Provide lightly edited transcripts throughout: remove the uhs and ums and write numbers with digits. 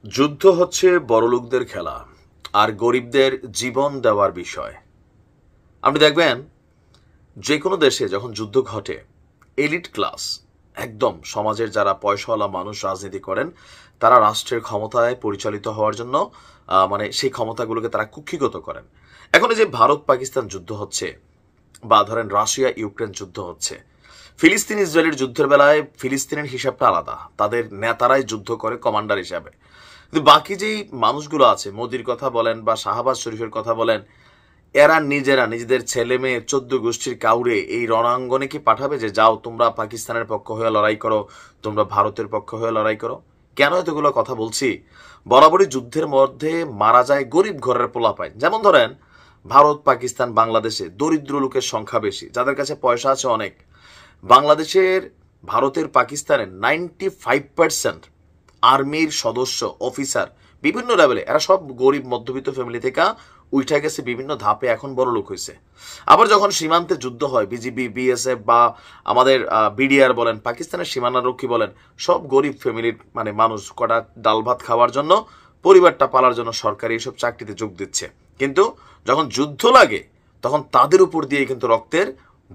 যুদ্ধ হচ্ছে বড়লোকদের খেলা আর গরিবদের জীবন দেওয়ার বিষয়। আপনি দেখবেন যে কোনো দেশে যখন যুদ্ধ ঘটে, এলিট ক্লাস, একদম সমাজের যারা পয়সাওয়ালা মানুষ রাজনীতি করেন, তারা রাষ্ট্রের ক্ষমতায় পরিচালিত হওয়ার জন্য সেই ক্ষমতাগুলোকে তারা কুক্ষিগত করেন। এখন এই যে ভারত পাকিস্তান যুদ্ধ হচ্ছে, বা ধরেন রাশিয়া ইউক্রেন যুদ্ধ হচ্ছে, ফিলিস্তিন ইসরায়েলের যুদ্ধের বেলায় ফিলিস্তিনের হিসাবটা আলাদা, তাদের নেতারাই যুদ্ধ করে কমান্ডার হিসাবে। কিন্তু বাকি যেই মানুষগুলো আছে, মোদির কথা বলেন বা শাহবাজ শরীফের কথা বলেন, এরা নিজেরা নিজেদের ছেলে মেয়ে 14 গোষ্ঠীর কাউরে এই রণাঙ্গনে কি পাঠাবে যে যাও তোমরা পাকিস্তানের পক্ষ হয়ে লড়াই করো, তোমরা ভারতের পক্ষ হয়ে লড়াই করো? কেন এতগুলো কথা বলছি? বরাবরই যুদ্ধের মধ্যে মারা যায় গরিব ঘরের পোলাপাইন। যেমন ধরেন ভারত পাকিস্তান বাংলাদেশে দরিদ্র লোকের সংখ্যা বেশি, যাদের কাছে পয়সা আছে অনেক। বাংলাদেশের, ভারতের, পাকিস্তানের 95% আর্মির সদস্য, অফিসার, বিভিন্ন লেভেলে এরা সব গরিব মধ্যবিত্ত ফ্যামিলি থেকে উঠে গেছে, বিভিন্ন ধাপে এখন বড় লোক হয়েছে। আবার যখন সীমান্তে যুদ্ধ হয়, বিজিবি, বিএসএফ বা আমাদের বিডিআর বলেন, পাকিস্তানের সীমানারক্ষী বলেন, সব গরিব ফ্যামিলির মানুষ কটা ডাল ভাত খাওয়ার জন্য, পরিবারটা পালার জন্য সরকারি এসব চাকরিতে যোগ দিচ্ছে। কিন্তু যখন যুদ্ধ লাগে তখন তাদের উপর দিয়ে কিন্তু রক্তের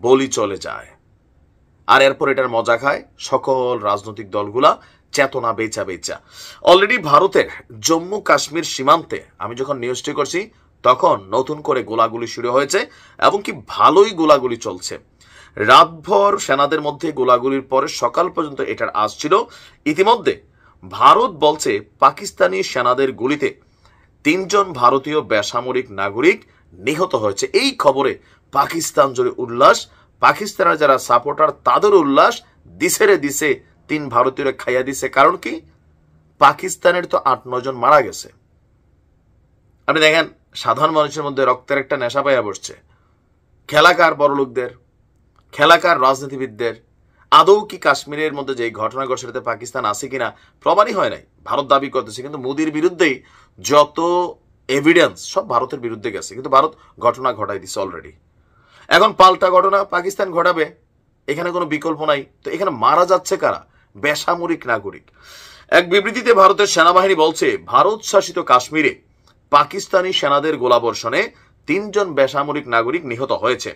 বলি চলে যায়। আর এরপর এটার মজা খায় সকল রাজনৈতিক দলগুলা, চেতনা বেচা বেচা। অলরেডি ভারতের জম্মু কাশ্মীর সীমান্তে আমি যখন নিউজটি করছি তখন নতুন করে গোলাগুলি শুরু হয়েছে, এবং কি ভালোই গোলাগুলি চলছে। রাতভর সেনাদের মধ্যে গোলাগুলির পরে সকাল পর্যন্ত এটার আজ ছিল। ইতিমধ্যে ভারত বলছে পাকিস্তানি সেনাদের গুলিতে 3 জন ভারতীয় বেসামরিক নাগরিক নিহত হয়েছে। এই খবরে পাকিস্তান জুড়ে উল্লাস, পাকিস্তানের যারা সাপোর্টার তাদের উল্লাস। দিছে দিছে 3 ভারতীয়রা খাইয়া দিছে। কারণ কি? পাকিস্তানের তো 8-9 জন মারা গেছে। আপনি দেখেন সাধারণ মানুষের মধ্যে রক্তের একটা নেশা পাইয়া বসছে। খেলাকার বড় লোকদের, খেলাকার রাজনীতিবিদদের। আদৌ কি কাশ্মীরের মধ্যে যে ঘটনা ঘটছে পাকিস্তান আছে কিনা প্রমাণই হয় নাই, ভারত দাবি করতেছে। কিন্তু মোদির বিরুদ্ধেই যত এভিডেন্স সব ভারতের বিরুদ্ধে গেছে, কিন্তু ভারত ঘটনা ঘটাই দিছে অলরেডি। এখন পাল্টা ঘটনা পাকিস্তান ঘটাবে, এখানে কোনো বিকল্প নাই। তো এখানে মারা যাচ্ছে কারা? বেসামরিক নাগরিক। এক বিবৃতিতে ভারতের সেনাবাহিনী বলছে, ভারত শাসিত কাশ্মীরে পাকিস্তানি সেনাদের গোলাবর্ষণে 3 জন বেসামরিক নাগরিক নিহত হয়েছে।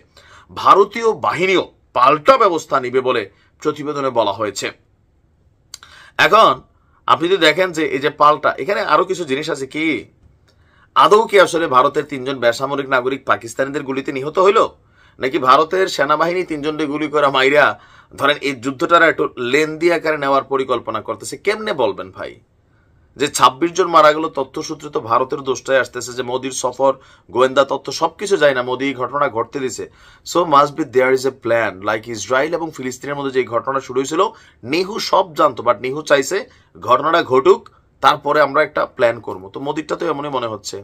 ভারতীয় বাহিনীও পাল্টা ব্যবস্থা নিবে বলে প্রতিবেদনে বলা হয়েছে। এখন আপনি যদি দেখেন যে এই যে পাল্টা, এখানে আরো কিছু জিনিস আছে। কি আদৌ কি আসলে ভারতের 3 জন বেসামরিক নাগরিক পাকিস্তানিদের গুলিতে নিহত হইল, নাকি ভারতের সেনাবাহিনী 3 জনকে গুলি করে মাইরা ধরেন এই যুদ্ধটার একটু লেন্দি আকারে নেওয়ার পরিকল্পনা করতেছে? কেমনে বলবেন ভাই যে 26 জন মারা গেল? তথ্যসূত্রে তো ভারতের দোষটাই আসতেছে যে মোদির সফর, গোয়েন্দা তথ্য সবকিছু যায় না, মোদি ঘটনা ঘটতে দিছে। So must be there is a plan. Like Israel এবং ফিলিস্তিনের মধ্যে যে ঘটনা শুরু হয়েছিল, নেহু সব জানতো, বাট নেহু চাইছে ঘটনাটা ঘটুক, তারপরে আমরা একটা প্ল্যান করবো। তো মোদিরটা তো এমনই মনে হচ্ছে।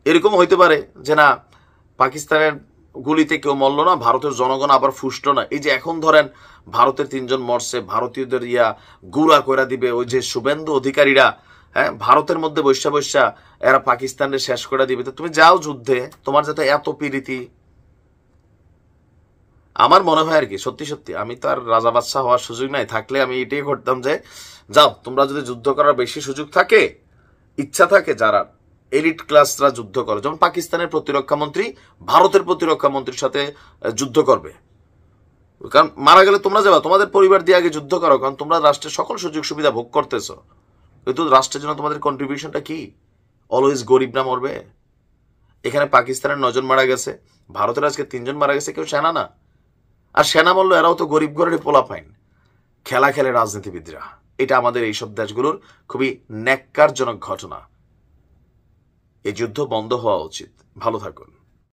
এরকম হইতে পারে যে না, পাকিস্তানের গুলিতে কেউ মরল না, ভারতের জনগণ আবার ফুসল না। এই যে এখন ধরেন ভারতের 3 জন মরছে, ভারতীয়দের গুড়া করে দিবে ওই যে শুভেন্দু অধিকারীরা, হ্যাঁ, ভারতের মধ্যে বৈশা বৈশা এরা পাকিস্তানের শেষ করে দিবে। তো তুমি যাও যুদ্ধে, তোমার যাতে এত পীড়িতি। আমার মনে হয় আর কি, সত্যি সত্যি আমি তো আর রাজা বাদশাহ হওয়ার সুযোগ নাই, থাকলে আমি এটাই করতাম যে যাও তোমরা যদি যুদ্ধ করার বেশি সুযোগ থাকে, ইচ্ছা থাকে যারা, এলিট ক্লাসরা যুদ্ধ করে। যেমন পাকিস্তানের প্রতিরক্ষা মন্ত্রী ভারতের প্রতিরক্ষা মন্ত্রীর সাথে যুদ্ধ করবে, কারণ মারা গেলে তোমরা যাবা, তোমাদের পরিবার দিয়ে আগে যুদ্ধ করো, কারণ তোমরা রাষ্ট্রের সকল সুযোগ সুবিধা ভোগ করতেছো। কিন্তু রাষ্ট্রের জন্য তোমাদের কন্ট্রিবিউশনটা কি? অলওয়েজ গরিব না মরবে? এখানে পাকিস্তানের 9 জন মারা গেছে, ভারতের আজকে 3 জন মারা গেছে, কেউ সেনা না। আর সেনা বললো এরাও তো গরিব ঘরের পোলা পাইন, খেলা খেলে রাজনীতিবিদরা। এটা আমাদের এইসব দেশগুলোর খুবই ন্যাক্কারজনক ঘটনা। এই যুদ্ধ বন্ধ হওয়া উচিত। ভালো থাকুন।